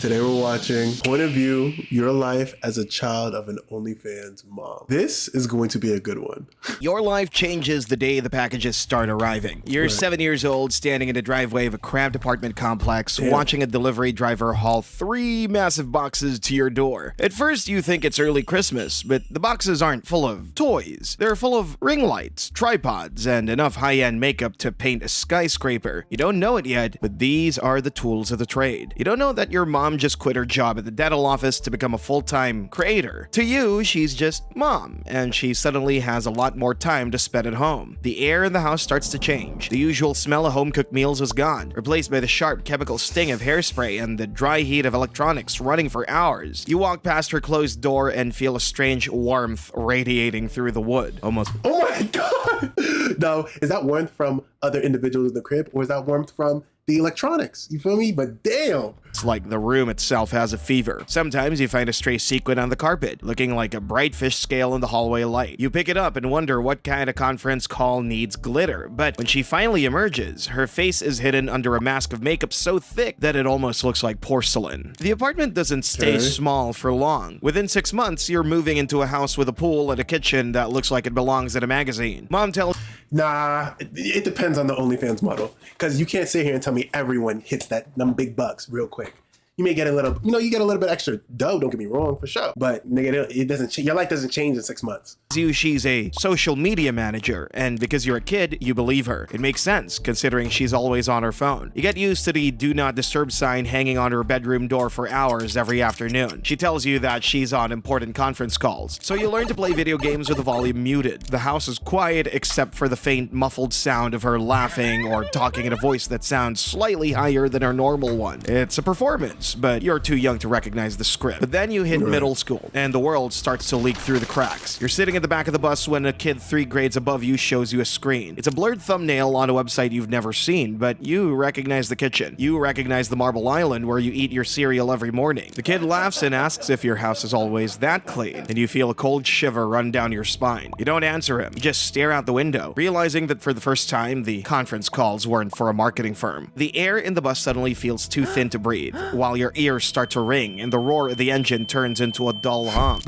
Today we're watching Point of View, Your Life as a Child of an OnlyFans Mom. This is going to be a good one. Your life changes the day the packages start arriving. You're 7 years old, standing in the driveway of a cramped apartment complex, watching a delivery driver haul 3 massive boxes to your door. At first, you think it's early Christmas, but the boxes aren't full of toys. They're full of ring lights, tripods, and enough high-end makeup to paint a skyscraper. You don't know it yet, but these are the tools of the trade. You don't know that your mom just quit her job at the dental office to become a full-time creator. To you, she's just mom, and she suddenly has a lot more time to spend at home. The air in the house starts to change. The usual smell of home-cooked meals is gone, replaced by the sharp chemical sting of hairspray and the dry heat of electronics running for hours. You walk past her closed door and feel a strange warmth radiating through the wood. Almost. Oh my God! Now, is that warmth from other individuals in the crib, or is that warmth from the electronics? You feel me? But damn! It's like the room itself has a fever. Sometimes you find a stray sequin on the carpet, looking like a bright fish scale in the hallway light. You pick it up and wonder what kind of conference call needs glitter. But when she finally emerges, her face is hidden under a mask of makeup so thick that it almost looks like porcelain. The apartment doesn't stay small for long. Within 6 months, you're moving into a house with a pool and a kitchen that looks like it belongs in a magazine. Mom tells... Nah, it depends on the OnlyFans model. Because you can't sit here and tell me everyone hits them big bucks real quick. You may get a little, you get a little bit extra dough, don't get me wrong, for sure. But nigga, it doesn't your life doesn't change in 6 months. She's a social media manager, and because you're a kid, you believe her. It makes sense, considering she's always on her phone. You get used to the do not disturb sign hanging on her bedroom door for hours every afternoon. She tells you that she's on important conference calls, so you learn to play video games with the volume muted. The house is quiet except for the faint muffled sound of her laughing or talking in a voice that sounds slightly higher than her normal one. It's a performance, but you're too young to recognize the script. But then you hit middle school, and the world starts to leak through the cracks. You're sitting at the back of the bus when a kid 3 grades above you shows you a screen. It's a blurred thumbnail on a website you've never seen, but you recognize the kitchen. You recognize the marble island where you eat your cereal every morning. The kid laughs and asks if your house is always that clean, and you feel a cold shiver run down your spine. You don't answer him. You just stare out the window, realizing that for the first time, the conference calls weren't for a marketing firm. The air in the bus suddenly feels too thin to breathe, while your ears start to ring, and the roar of the engine turns into a dull hum.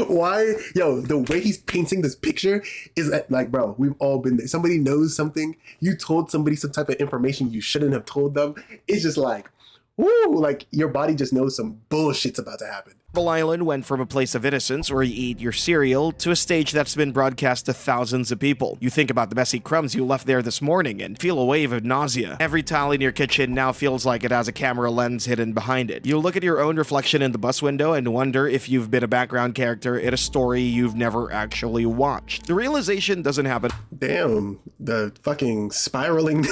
Why? Yo, the way he's painting this picture is like, bro, we've all been there. Somebody knows something. You told somebody some type of information you shouldn't have told them. It's just like, woo, like your body just knows some bullshit's about to happen. Marble Island went from a place of innocence where you eat your cereal to a stage that's been broadcast to thousands of people. You think about the messy crumbs you left there this morning and feel a wave of nausea. Every tile in your kitchen now feels like it has a camera lens hidden behind it. You look at your own reflection in the bus window and wonder if you've been a background character in a story you've never actually watched. The realization doesn't happen. Damn, the fucking spiraling.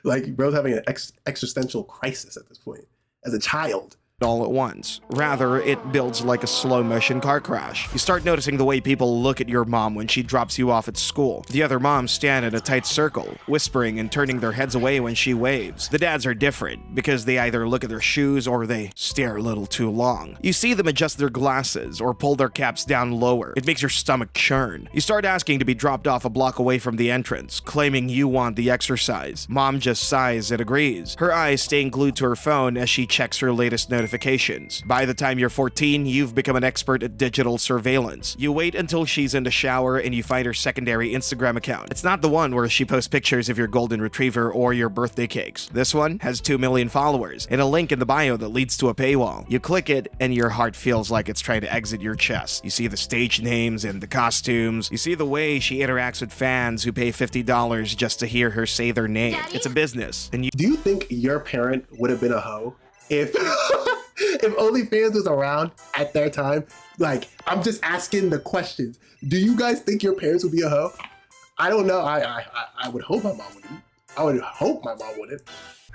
Like, bro's having an existential crisis at this point as a child. All at once. Rather, it builds like a slow-motion car crash. You start noticing the way people look at your mom when she drops you off at school. The other moms stand in a tight circle, whispering and turning their heads away when she waves. The dads are different, because they either look at their shoes or they stare a little too long. You see them adjust their glasses or pull their caps down lower. It makes your stomach churn. You start asking to be dropped off a block away from the entrance, claiming you want the exercise. Mom just sighs and agrees, her eyes staying glued to her phone as she checks her latest notifications. By the time you're 14, you've become an expert at digital surveillance. You wait until she's in the shower and you find her secondary Instagram account. It's not the one where she posts pictures of your golden retriever or your birthday cakes. This one has 2 million followers and a link in the bio that leads to a paywall. You click it and your heart feels like it's trying to exit your chest. You see the stage names and the costumes. You see the way she interacts with fans who pay $50 just to hear her say their name. Daddy? It's a business. And do you think your parent would have been a hoe if if OnlyFans was around at their time? Like, I'm just asking the questions. Do you guys think your parents would be a hoe? I don't know. I would hope my mom wouldn't. I would hope my mom wouldn't.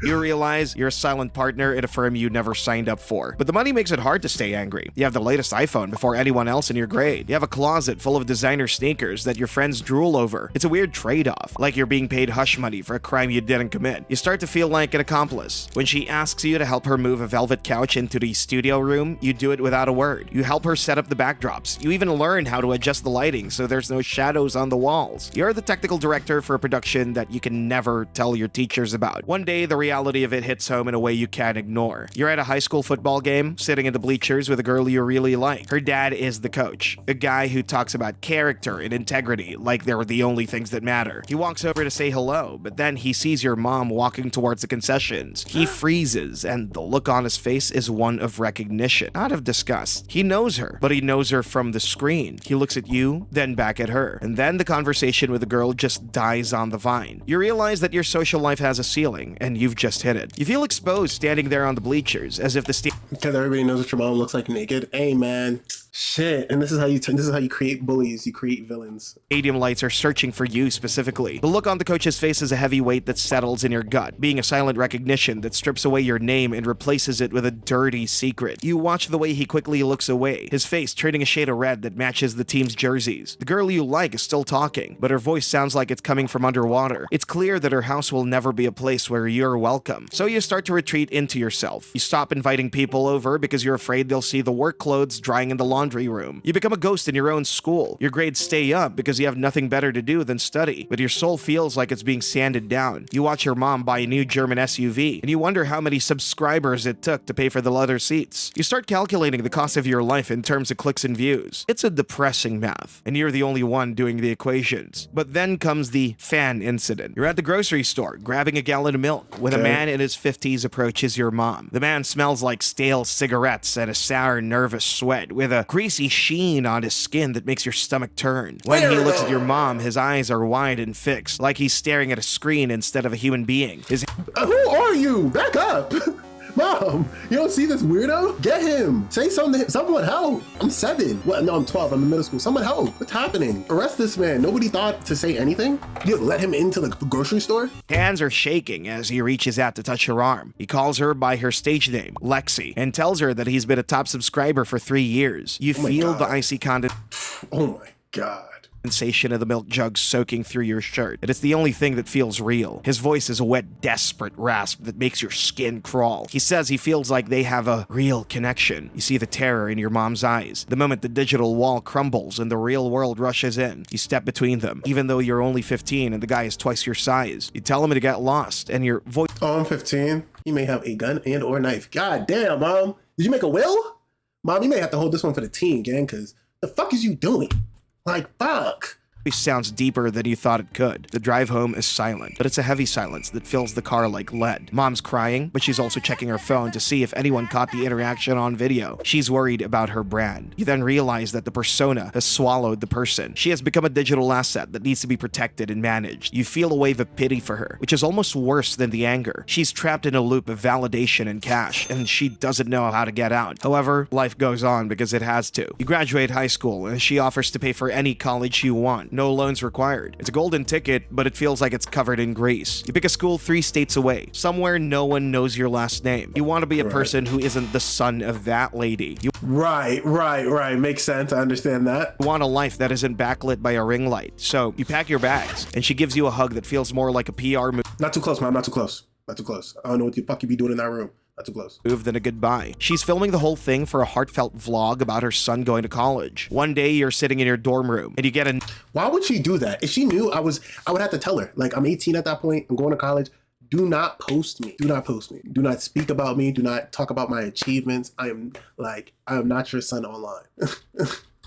You realize you're a silent partner in a firm you never signed up for. But the money makes it hard to stay angry. You have the latest iPhone before anyone else in your grade. You have a closet full of designer sneakers that your friends drool over. It's a weird trade-off, like you're being paid hush money for a crime you didn't commit. You start to feel like an accomplice. When she asks you to help her move a velvet couch into the studio room, you do it without a word. You help her set up the backdrops. You even learn how to adjust the lighting so there's no shadows on the walls. You're the technical director for a production that you can never tell your teachers about. One day, the reality of it hits home in a way you can't ignore. You're at a high school football game, sitting in the bleachers with a girl you really like. Her dad is the coach, a guy who talks about character and integrity like they're the only things that matter. He walks over to say hello, but then he sees your mom walking towards the concessions. He freezes, and the look on his face is one of recognition, not of disgust. He knows her, but he knows her from the screen. He looks at you, then back at her, and then the conversation with the girl just dies on the vine. You realize that your social life has a ceiling, and you've just hit it. You feel exposed standing there on the bleachers, as if the Because everybody knows what your mom looks like naked. Hey, man. Shit, and this is how you create bullies, you create villains. stadium lights are searching for you specifically. The look on the coach's face is a heavy weight that settles in your gut, being a silent recognition that strips away your name and replaces it with a dirty secret. You watch the way he quickly looks away, his face turning a shade of red that matches the team's jerseys. The girl you like is still talking, but her voice sounds like it's coming from underwater. It's clear that her house will never be a place where you're welcome. So you start to retreat into yourself. You stop inviting people over because you're afraid they'll see the work clothes drying in the laundry room. You become a ghost in your own school. Your grades stay up because you have nothing better to do than study, but your soul feels like it's being sanded down. You watch your mom buy a new German SUV, and you wonder how many subscribers it took to pay for the leather seats. You start calculating the cost of your life in terms of clicks and views. It's a depressing math, and you're the only one doing the equations. But then comes the fan incident. You're at the grocery store, grabbing a gallon of milk, when a man in his 50s approaches your mom. The man smells like stale cigarettes and a sour, nervous sweat, with a greasy sheen on his skin that makes your stomach turn. When he looks at your mom, his eyes are wide and fixed, like he's staring at a screen instead of a human being. Who are you? Back up! Mom, you don't see this weirdo? Get him! Say something to him. Someone help! I'm 7. What? No, I'm 12. I'm in middle school. Someone help! What's happening? Arrest this man. Nobody thought to say anything? You just let him into the grocery store? Hands are shaking as he reaches out to touch her arm. He calls her by her stage name, Lexi, and tells her that he's been a top subscriber for 3 years. You feel the icy Oh my God. Sensation of the milk jug soaking through your shirt, and it's the only thing that feels real. His voice is a wet, desperate rasp that makes your skin crawl. He says he feels like they have a real connection. You see the terror in your mom's eyes. The moment the digital wall crumbles and the real world rushes in, you step between them, even though you're only 15 and the guy is twice your size. You tell him to get lost, and your voice— Oh, I'm 15. You may have a gun and or knife. God damn, Mom. Did you make a will? Mom, you may have to hold this one for the team, gang, because the fuck is you doing? Like, fuck. sounds deeper than you thought it could. The drive home is silent, but it's a heavy silence that fills the car like lead. Mom's crying, but she's also checking her phone to see if anyone caught the interaction on video. She's worried about her brand. You then realize that the persona has swallowed the person. She has become a digital asset that needs to be protected and managed. You feel a wave of pity for her, which is almost worse than the anger. She's trapped in a loop of validation and cash, and she doesn't know how to get out. However, life goes on because it has to. You graduate high school, and she offers to pay for any college you want. No loans required. It's a golden ticket, but it feels like it's covered in grease. You pick a school 3 states away, somewhere no one knows your last name. You want to be a person who isn't the son of that lady. You Right. Makes sense. I understand that. want a life that isn't backlit by a ring light. So you pack your bags, and she gives you a hug that feels more like a PR Not too close, Mom. Not too close. Not too close. I don't know what the fuck you be doing in that room. Not too close. move than a goodbye. She's filming the whole thing for a heartfelt vlog about her son going to college. One day you're sitting in your dorm room and you get a— Why would she do that? If she knew I would have to tell her. Like, I'm 18 at that point. I'm going to college. Do not post me. Do not post me. Do not speak about me. Do not talk about my achievements. I am not your son online.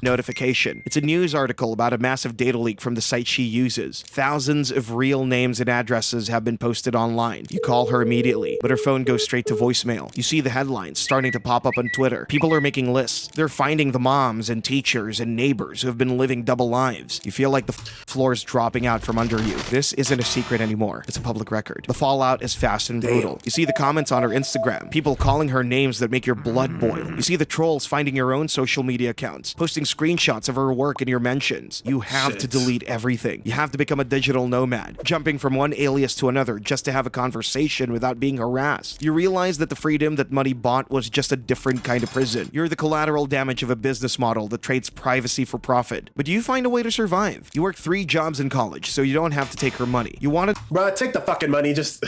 notification. It's a news article about a massive data leak from the site she uses. Thousands of real names and addresses have been posted online. You call her immediately, but her phone goes straight to voicemail. You see the headlines starting to pop up on Twitter. People are making lists. They're finding the moms and teachers and neighbors who have been living double lives. You feel like the floor is dropping out from under you. This isn't a secret anymore. It's a public record. The fallout is fast and brutal. You see the comments on her Instagram. People calling her names that make your blood boil. You see the trolls finding your own social media accounts, posting screenshots of her work in your mentions. You have to delete everything. You have to become a digital nomad, jumping from one alias to another just to have a conversation without being harassed. You realize that the freedom that money bought was just a different kind of prison. You're the collateral damage of a business model that trades privacy for profit. But you find a way to survive. You work 3 jobs in college, so you don't have to take her money. You want to— Bro, take the fucking money. Just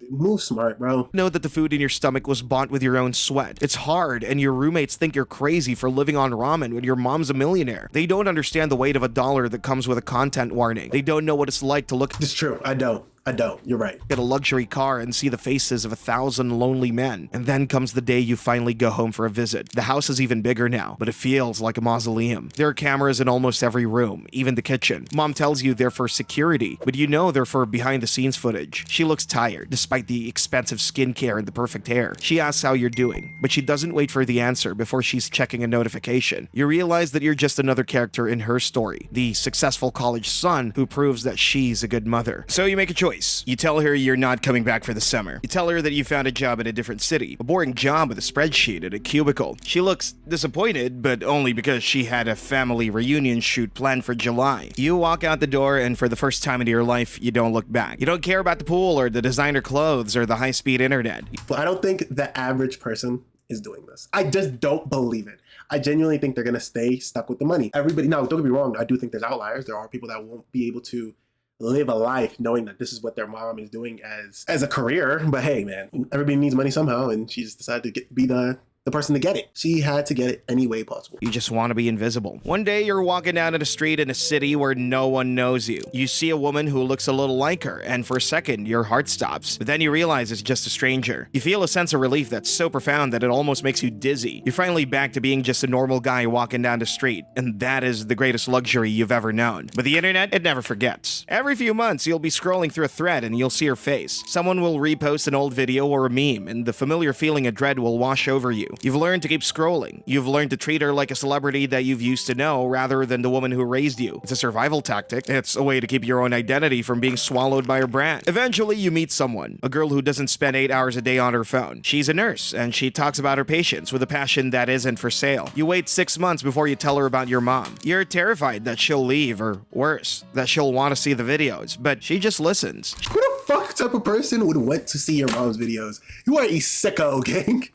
move smart, bro. know that the food in your stomach was bought with your own sweat. It's hard, and your roommates think you're crazy for living on ramen when your mom's a millionaire. They don't understand the weight of a dollar that comes with a content warning. They don't know what it's like to look— It's true. I don't. I don't. You're right. Get a luxury car and see the faces of 1,000 lonely men. And then comes the day you finally go home for a visit. The house is even bigger now, but it feels like a mausoleum. There are cameras in almost every room, even the kitchen. Mom tells you they're for security, but you know they're for behind-the-scenes footage. She looks tired, despite the expensive skincare and the perfect hair. She asks how you're doing, but she doesn't wait for the answer before she's checking a notification. You realize that you're just another character in her story, the successful college son who proves that she's a good mother. So you make a choice. You tell her you're not coming back for the summer. You tell her that you found a job in a different city, a boring job with a spreadsheet at a cubicle. She looks disappointed, but only because she had a family reunion shoot planned for July. You walk out the door, and for the first time in your life, you don't look back. You don't care about the pool or the designer clothes or the high-speed internet. But I don't think the average person is doing this. I just don't believe it. I genuinely think they're gonna stay stuck with the money. Everybody, now don't get me wrong, I do think there's outliers. There are people that won't be able to live a life knowing that this is what their mom is doing as a career. But hey, man, everybody needs money somehow, and she just decided to be the person to get it. She had to get it any way possible. You just want to be invisible. One day you're walking down a street in a city where no one knows you. You see a woman who looks a little like her, and for a second your heart stops. But then you realize it's just a stranger. You feel a sense of relief that's so profound that it almost makes you dizzy. You're finally back to being just a normal guy walking down the street, and that is the greatest luxury you've ever known. But the internet, it never forgets. Every few months you'll be scrolling through a thread and you'll see her face. Someone will repost an old video or a meme, and the familiar feeling of dread will wash over you. You've learned to keep scrolling. You've learned to treat her like a celebrity that you've used to know rather than the woman who raised you. It's a survival tactic. It's a way to keep your own identity from being swallowed by her brand. Eventually, you meet someone, a girl who doesn't spend 8 hours a day on her phone. She's a nurse, and she talks about her patients with a passion that isn't for sale. You wait 6 months before you tell her about your mom. You're terrified that she'll leave, or worse, that she'll want to see the videos, but she just listens. Who the fuck type of person would want to see your mom's videos? You are a sicko, gang.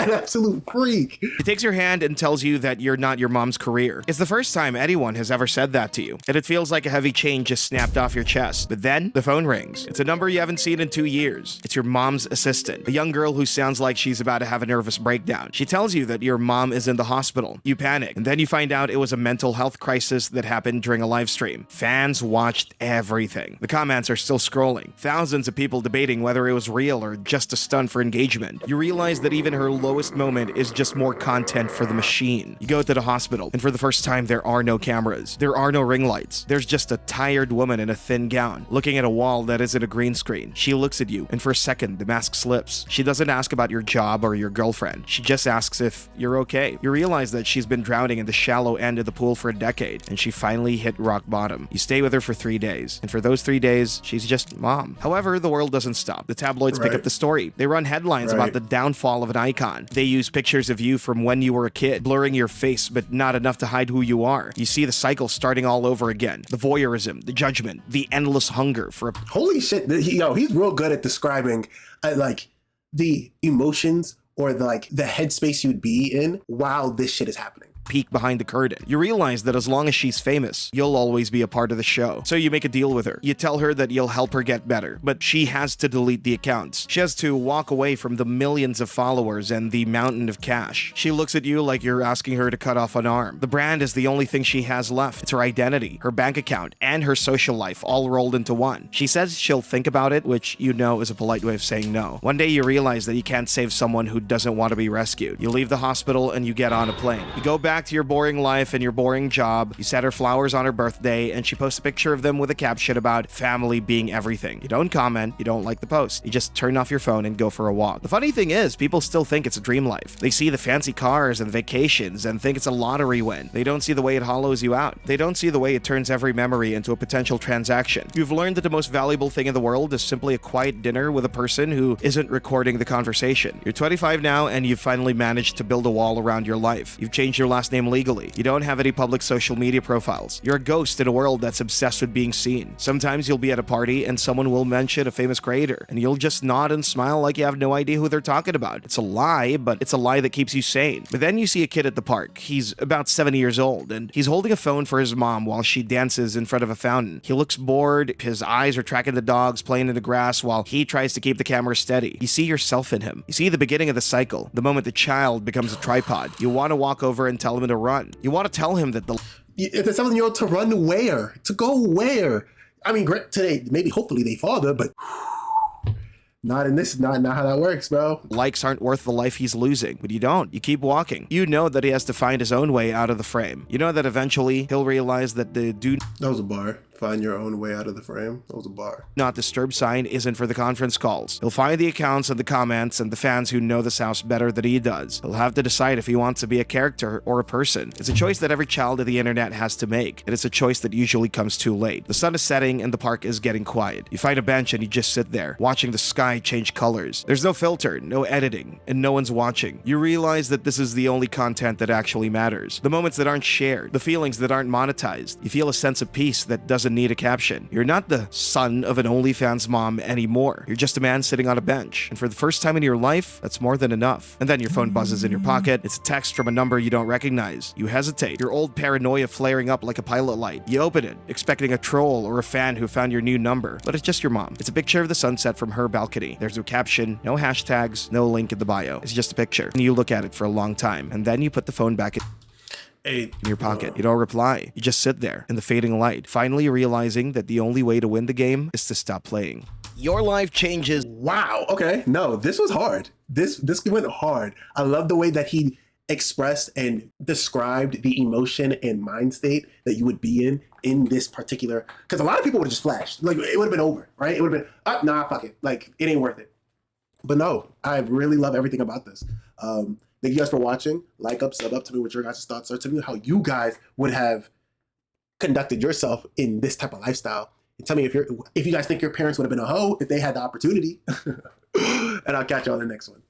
An absolute freak. He takes your hand and tells you that you're not your mom's career. It's the first time anyone has ever said that to you, and it feels like a heavy chain just snapped off your chest. But then, the phone rings. It's a number you haven't seen in 2 years. It's your mom's assistant, a young girl who sounds like she's about to have a nervous breakdown. She tells you that your mom is in the hospital. You panic, and then you find out it was a mental health crisis that happened during a live stream. Fans watched everything. The comments are still scrolling. Thousands of people debating whether it was real or just a stunt for engagement. You realize that even her lowest moment is just more content for the machine. You go to the hospital, and for the first time, there are no cameras. There are no ring lights. There's just a tired woman in a thin gown, looking at a wall that isn't a green screen. She looks at you, and for a second, the mask slips. She doesn't ask about your job or your girlfriend. She just asks if you're okay. You realize that she's been drowning in the shallow end of the pool for a decade, and she finally hit rock bottom. You stay with her for 3 days, and for those 3 days, she's just mom. However, the world doesn't stop. The tabloids pick up the story. They run headlines about the downfall of an icon. They use pictures of you from when you were a kid, blurring your face, but not enough to hide who you are. You see the cycle starting all over again. The voyeurism, the judgment, the endless hunger for a... Holy shit, he's real good at describing like the emotions or the headspace you'd be in while this shit is happening. Peek behind the curtain. You realize that as long as she's famous, you'll always be a part of the show. So you make a deal with her. You tell her that you'll help her get better, but she has to delete the accounts. She has to walk away from the millions of followers and the mountain of cash. She looks at you like you're asking her to cut off an arm. The brand is the only thing she has left. It's her identity, her bank account, and her social life all rolled into one. She says she'll think about it, which you know is a polite way of saying no. One day you realize that you can't save someone who doesn't want to be rescued. You leave the hospital and you get on a plane. You go back to your boring life and your boring job. You set her flowers on her birthday, and she posts a picture of them with a caption about family being everything. You don't comment, you don't like the post. You just turn off your phone and go for a walk. The funny thing is, people still think it's a dream life. They see the fancy cars and vacations and think it's a lottery win. They don't see the way it hollows you out. They don't see the way it turns every memory into a potential transaction. You've learned that the most valuable thing in the world is simply a quiet dinner with a person who isn't recording the conversation. You're 25 now, and you've finally managed to build a wall around your life. You've changed your last name legally. You don't have any public social media profiles. You're a ghost in a world that's obsessed with being seen. Sometimes you'll be at a party and someone will mention a famous creator, and you'll just nod and smile like you have no idea who they're talking about. It's a lie, but it's a lie that keeps you sane. But then you see a kid at the park. He's about 7 years old, and he's holding a phone for his mom while she dances in front of a fountain. He looks bored. His eyes are tracking the dogs playing in the grass while he tries to keep the camera steady. You see yourself in him. You see the beginning of the cycle, the moment the child becomes a tripod. You want to walk over and tell him to run. You want to tell him that It's a 7-year-old to run where? To go where? I mean, great today, maybe hopefully they father, but not in this, not how that works, bro. Likes aren't worth the life he's losing, but you don't. You keep walking. You know that he has to find his own way out of the frame. You know that eventually he'll realize that the do That was a bar. Find your own way out of the frame. That was a bar. not disturb sign isn't for the conference calls. He'll find the accounts and the comments and the fans who know this house better than he does. He'll have to decide if he wants to be a character or a person. It's a choice that every child of the internet has to make, and it's a choice that usually comes too late. The sun is setting and the park is getting quiet. You find a bench and you just sit there, watching the sky change colors. There's no filter, no editing, and no one's watching. You realize that this is the only content that actually matters. The moments that aren't shared, the feelings that aren't monetized. You feel a sense of peace that doesn't need a caption. You're not the son of an OnlyFans mom anymore. You're just a man sitting on a bench. And for the first time in your life, that's more than enough. And then your phone buzzes in your pocket. It's a text from a number you don't recognize. You hesitate, your old paranoia flaring up like a pilot light. You open it, expecting a troll or a fan who found your new number. But it's just your mom. It's a picture of the sunset from her balcony. There's no caption, no hashtags, no link in the bio. It's just a picture. And you look at it for a long time. And then you put the phone back in your pocket. You don't reply. You just sit there in the fading light, finally realizing that the only way to win the game is to stop playing. Your life changes. Wow. Okay. No, this was hard. This went hard. I love the way that he expressed and described the emotion and mind state that you would be in this particular, because a lot of people would have just flashed. Like, it would have been over, right? It would have been, nah, fuck it. Like, it ain't worth it. But no, I really love everything about this. Thank you guys for watching. Like up, sub up. Tell me what your guys' thoughts are. Tell me how you guys would have conducted yourself in this type of lifestyle. And tell me if you guys think your parents would have been a hoe if they had the opportunity. And I'll catch you on the next one.